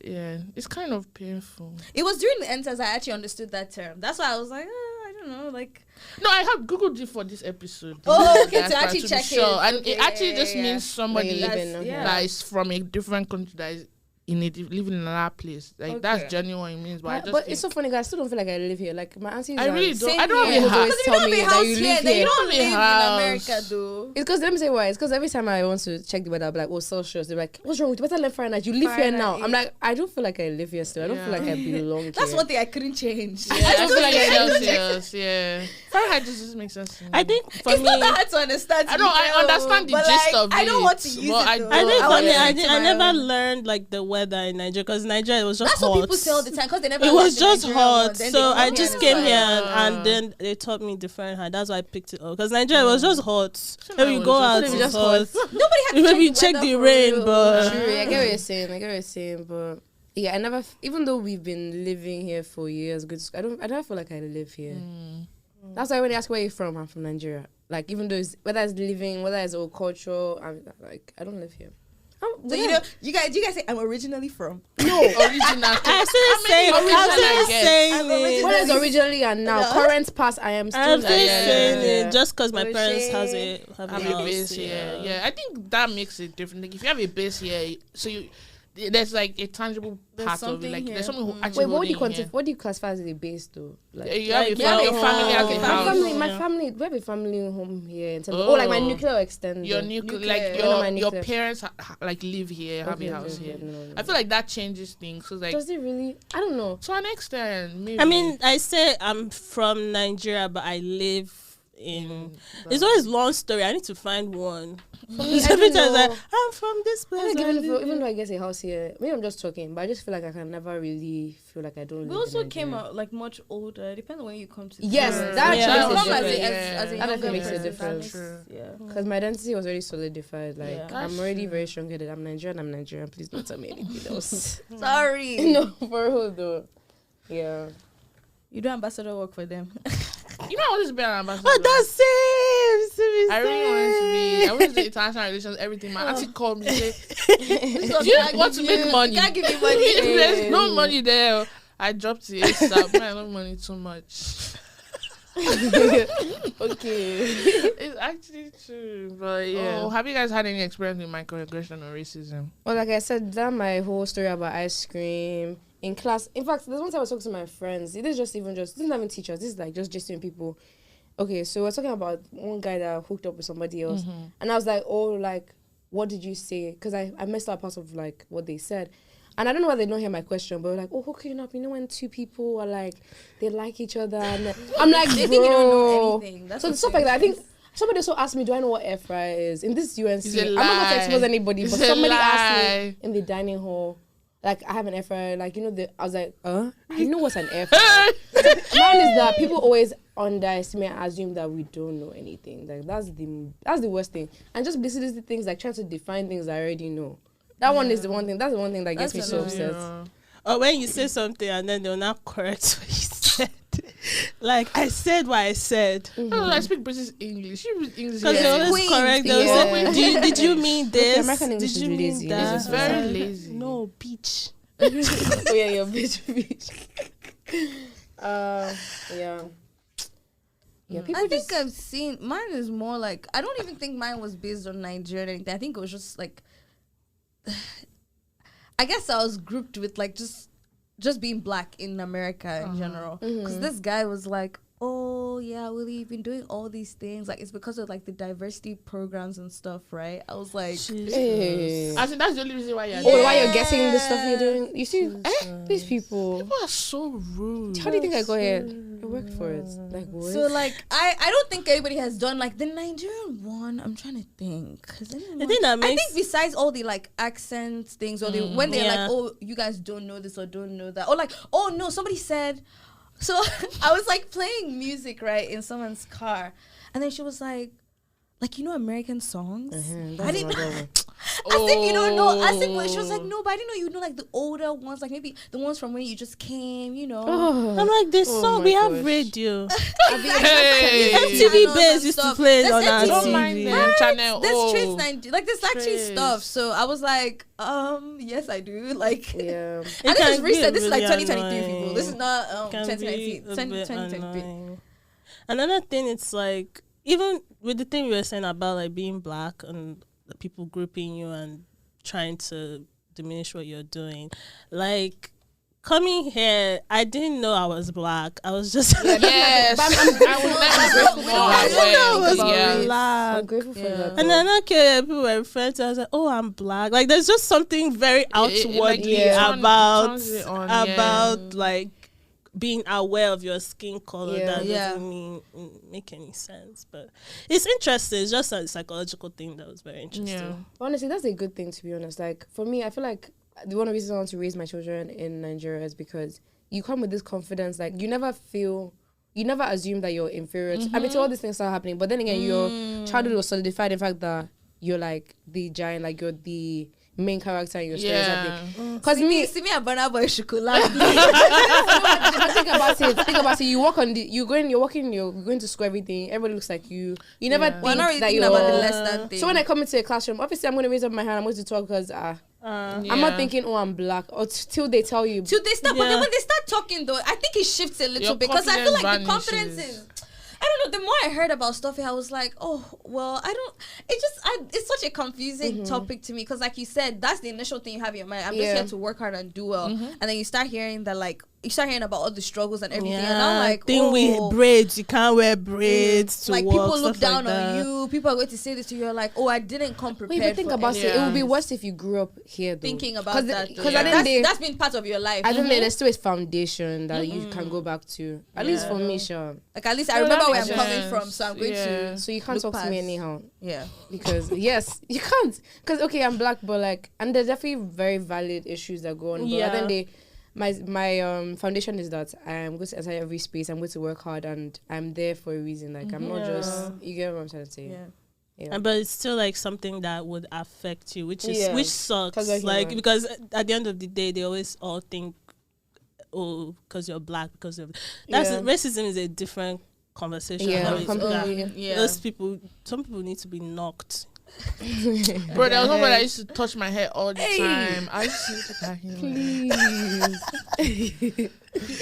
Yeah, it's kind of painful. It was during the NSAS I actually understood that term. That's why I was like, I don't know, like. No, I have Googled it for this episode. Oh, okay, to actually check it. And Okay, it actually just means somebody yeah. that is from a different country that is living in another place. Like that's genuine what it means. But it's so funny, guys. I still don't feel like I live here. Like my aunties. I really don't. Same I don't here. have a always house. tell me that you live here. You don't live in house. America, though. It's because let me say why. It's because every time I want to check the weather, I'll be like, "Oh, Celsius." They're like, "What's wrong with you? Better live Fahrenheit. You live here now." I'm like, I don't feel like I live here still. I don't feel like I belong here. That's one thing I couldn't change. Yeah, I don't feel like Celsius. Yeah, Fahrenheit just makes sense to me. I think for It's me, not that hard to understand. I understand the but gist of I don't it, want to use it. but Though. I think for me, I never learned. learned like the weather in Nigeria because Nigeria was just That's hot. what people say all the time because they never. It was learned the just Nigerian hot, one. Then so they I come just and came it's here like, and then they taught me different Fahrenheit. That's why I picked it up because Nigeria was just hot. When we was go just out, hot. it's hot. Nobody had to Maybe check check the the weather rain, for real. but True, I get what you're saying, but yeah, I never. Even though we've been living here for years, I don't feel like I live here. That's why when they ask where you're from, I'm from Nigeria. Like even though whether it's living, whether it's old cultural, I don't live here. So you guys say I'm originally from. No, original. I'm still saying what is originally and now current past. I am still saying it just because my parents have have a a house. base here. Yeah, I think that makes it different. Like if you have a base here, so there's like a tangible part of it. Like there's something actually. Wait, what do you holding here. what do you classify as a base though? Like You have your family has a house. my family, we have a family home here in terms of, like my nuclear extended. Your nuclear, like your parents like live here, have a house here. No. I feel like that changes things. So like, Does it really? I don't know. to an extent, maybe. I mean, I say I'm from Nigeria, but I live in. It's always long story. I need to find one. Every time like, I'm from this place. Even though I get a house here, maybe I'm just talking, but I just feel like I can never really feel like I don't. We live also in came Nigeria. out like much older. Depends on when you come to. Yes, that actually actually as a makes a younger difference. person, that makes- Yeah. Because my identity was already solidified. Like Yeah. I'm already very strong-headed. I'm Nigerian. Please don't tell me anything else. Sorry. No, for real though. Yeah. You do ambassador work for them. You know, I want to be an ambassador. Oh, that's same. I really wanted to be. I wanted to do international relations, everything. My auntie called me. Say, So do you want to make money? Can't give me money. There's no money there. I dropped it ASAP. Man, I love money too much. Okay. It's actually true, but yeah. Oh, have you guys had any experience with microaggression or racism? Well, like I said, that my whole story about ice cream in class. In fact, there's one time I was talking to my friends. This isn't even teachers. This is like just genuine people. Okay, so we're talking about one guy that hooked up with somebody else, and I was like, oh, like, what did you say? Because I messed up parts of like what they said. And I don't know why they don't hear my question, but like, oh, hooking up, you know, when two people are like, they like each other, and I'm like, They bro. think you don't know anything. That's So what stuff like that. I think somebody also asked me, do I know what air is? In this UNC, It's a I'm not going to lie. expose anybody, but It's a somebody asked lie. me in the dining hall, like, I have an air fryer, like, you know, I was like, I know what's an air fryer. One is that people always underestimate and assume that we don't know anything. Like, that's the worst thing. And just basically the things like trying to define things I already know. That one is the one thing. That's the one thing that gets me so upset. Or when you say something and then they'll not correct what you said. Like, I said what I said. No, I speak British English. You speak English. Because they always Queen. correct. They'll Yeah. say, did you mean this? American English Did is you mean lazy. that? It's very lazy. No, bitch. Oh yeah, you're bitch. Yeah. Yeah, people I just think I've seen mine is more like I don't even think mine was based on Nigeria or anything. I think it was just like I guess I was grouped with like just being black in America in general. Because this guy was like, oh yeah, Willie, you've been doing all these things. Like it's because of like the diversity programs and stuff, right? I was like, Hey. I think that's the only reason why you're Oh, why you're guessing the stuff you're doing? You see, these people. People are so rude. How do you think I got here? I worked for it. Like what? so like I don't think anybody has done like the Nigerian one. I'm trying to think. The thing that I makes think besides all the like accent things or when they're like, oh, you guys don't know this or don't know that, or like, oh no, somebody said. So I was like playing music right in someone's car, and then she was like you know American songs. I didn't. As if you don't know. As if she was like, no, but I didn't know you know like the older ones, like maybe the ones from when you just came, you know. I'm like, this song, we have radio. Hey. MTV Base used to play it on our Don't mind TV. them channel. There's Trace 90, like there's actually Trace. stuff. So I was like, yes, I do. Like, Yeah. and this is recent. This is like really 2023 people. annoying. This is not Can be 2019. a bit 2023. annoying. Another thing, it's like, even with the thing we were saying about like being black and the people grouping you and trying to diminish what you're doing, like coming here, I didn't know I was black. I was just Yes. But I would never know I didn't know I was Yeah. black. I'm grateful for that. And then people were referring to, I was like, oh, I'm black. Like there's just something very outwardly about like being aware of your skin color. Yeah. That doesn't make any sense. But it's interesting. It's just a psychological thing that was very interesting. Yeah. Honestly, that's a good thing, to be honest. Like, for me, I feel like one of the reasons I want to raise my children in Nigeria is because you come with this confidence. Like, you never assume that you're inferior. I mean, till all these things start happening. But then again, your childhood was solidified in the fact that you're like the giant, like you're the main character in your story. Because See me a Burna Boy chocolate. think about it. You're going to school, everything. Everybody looks like you. You never think We're not really that thinking you're about the less than thing. So when I come into a classroom, obviously I'm going to raise up my hand. I'm going to talk because I'm not thinking, oh, I'm black. Or till they tell you. Till they start, but then when they start talking though, I think it shifts a little bit because I feel like the confidence is. I don't know. The more I heard about stuff, I was like, oh, well, I don't. It's such a confusing topic to me because, like you said, that's the initial thing you have in your mind. I'm just here to work hard and do well, and then you start hearing that, like, you start hearing about all the struggles and everything, and I'm like, with braids, you can't wear braids to like work, people look stuff down like on that. you. People are going to say this to you. You're like, oh, I didn't come prepared. Wait, but think about it. It would be worse if you grew up here, though. Thinking about that, because that's been part of your life. I don't know. There's still a foundation that you can go back to. At least for me, sure. Like at least I remember where I'm coming from, so I'm going to. So you can't talk to me anyhow. Yeah. Because yes, you can't. Because okay, I'm black, but like, and there's definitely very valid issues that go on. But at the end of the day, my foundation is that I'm going to enter every space. I'm going to work hard, and I'm there for a reason. Like I'm not just. You get what I'm trying to say? Yeah. But it's still like something that would affect you, which sucks. Like because at the end of the day, they always all think, oh, because you're black, because of racism is a different conversation. Those people, some people need to be knocked. Bro, there was one that used to touch my hair all the time. I used to look at him. Please.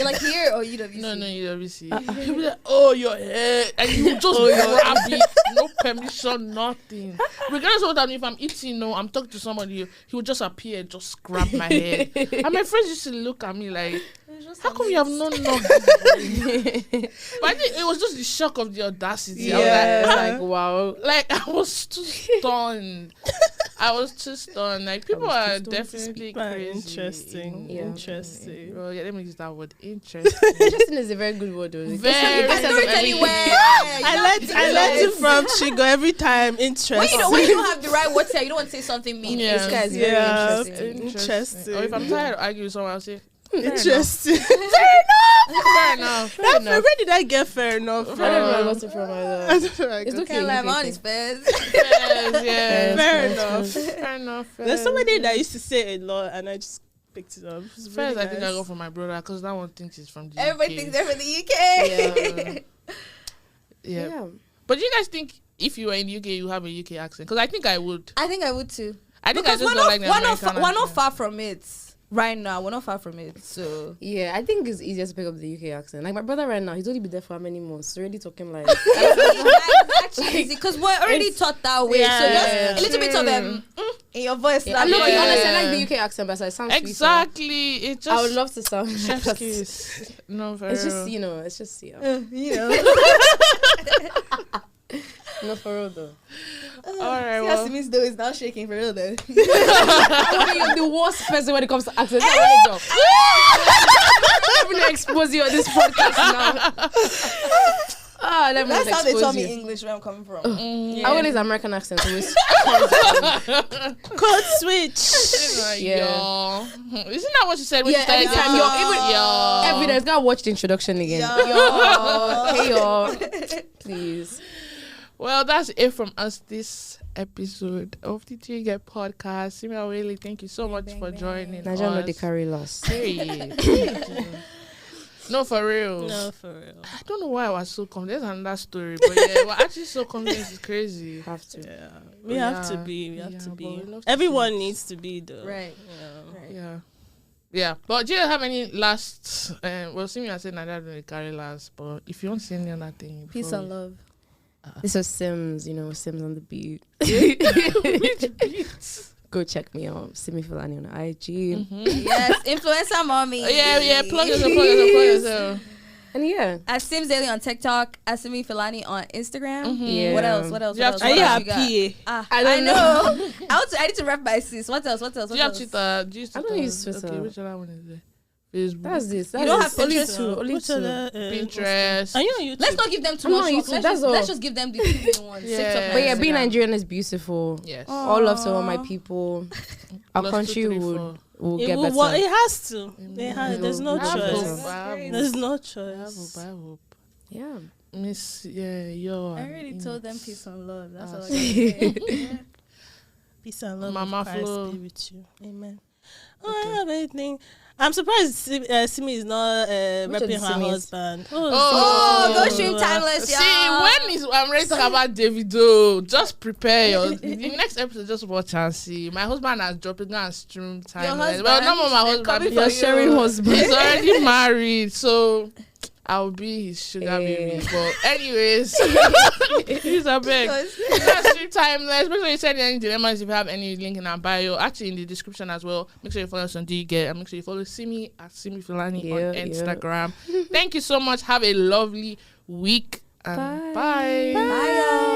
Like here or UWC? No, UWC. He'll be like, oh, your hair. And you just grab it. No permission, nothing. Regardless of what I'm, if I'm eating, I'm talking to somebody, he would just appear, just grab my hair. And my friends used to look at me like, how come you have not knocked this? But I think it was just the shock of the audacity. I was like, wow. Like, I was too stunned. Like, people are definitely crazy. Interesting. Well, let me use that word. Interesting. Interesting is a very good word, though. Very. You can do it anywhere. I learned it from Chigo every time. Interesting. When you don't have the right words here, you don't want to say something mean. This guy is very interesting. Or if I'm tired of arguing with someone, I'll say, interesting. Fair enough. Where did I get fair enough from? I don't know where I got it from either. It's okay. Can't lie on his face. Fair enough. There's somebody that used to say a lot, and I just picked it up. First, really I think I got from my brother because that one thinks it's from the Everybody UK. thinks they're from the UK. Yeah. But do you guys think if you were in the UK, you have a UK accent? Because I think I would. I think I would too. I think because I just don't like the American accent. we're not far from it. Right now, we're not far from it, so yeah, I think it's easier to pick up the UK accent. Like my brother right now, he's only been there for how many months? He's already talking like it's actually easy because we're already taught that way. So just a little bit of them in your voice. I'm not being honest. I like the UK accent, but it sounds exactly. It just I would love to sound. No, for it's real. just No, for real though. All right. Well, Simi's though is now shaking for real though. You're the worst person when it comes to accents. I'm gonna expose you on this podcast now. That's how they tell me English where I'm coming from. I want his American accent. Code switch. Yeah. Isn't that what she said? When Every time every day, gotta watch the introduction again. Hey y'all, please. Well, that's it from us this episode of the DYG Podcast. Simi, Awele, thank you so much for joining us. Nigerian no they carry loss. No, for real. I don't know why I was so confident. There's another story, but yeah, we're actually so confident. It's crazy. Have to. Yeah. We have to be. Everyone needs to be though. Right. Yeah. But do you have any last? Well, Simi, I said Nigeria don't carry last, but if you want to say any other thing, peace and love. This was Sims, Sims on the beat. Which beats? Go check me out, Simi Filani on IG. Yes, influencer mommy. Yeah. Plug yourself. And yeah, at Sims Daily on TikTok, at Simi Filani on Instagram. Yeah. What else? Are you happy? I know. I need to rep my sis. What else? Do you have Twitter? Do you use Twitter? I don't use Twitter. Okay, which other one is there? Facebook. That's this. You don't have Pinterest. Only two. Pinterest. Are you on YouTube? Let's not give them too I'm much. on YouTube, Let's just give them the 2 main ones. Yeah. TikTok, But yeah, Instagram. being Nigerian is beautiful. Yes. All love to all my people. Our Plus country 2, 3, will 4. get better. Well, it has to. There's no I have choice. hope. There's no I choice. hope. Yeah. Miss, yo. I already told them peace and love. That's all I can say. Peace and love Mama of Christ Flo. be with you. Amen. I don't have anything. I'm surprised Simi is not repping her Simi is? husband. Go stream Timeless, y'all. See, I'm ready to talk about Davido, just prepare the next episode. Just watch and see. My husband has dropped it and stream Timeless. Well, not more my husband. Your sharing husband. He's already married, so I'll be his sugar baby. But anyways, he's a big. Let's stream Timeless. Make sure you send any dilemmas if you have any link in our bio. Actually, in the description as well. Make sure you follow us on DYG and make sure you follow Simi at Simi Filani on Instagram. Thank you so much. Have a lovely week and bye. Bye, y'all.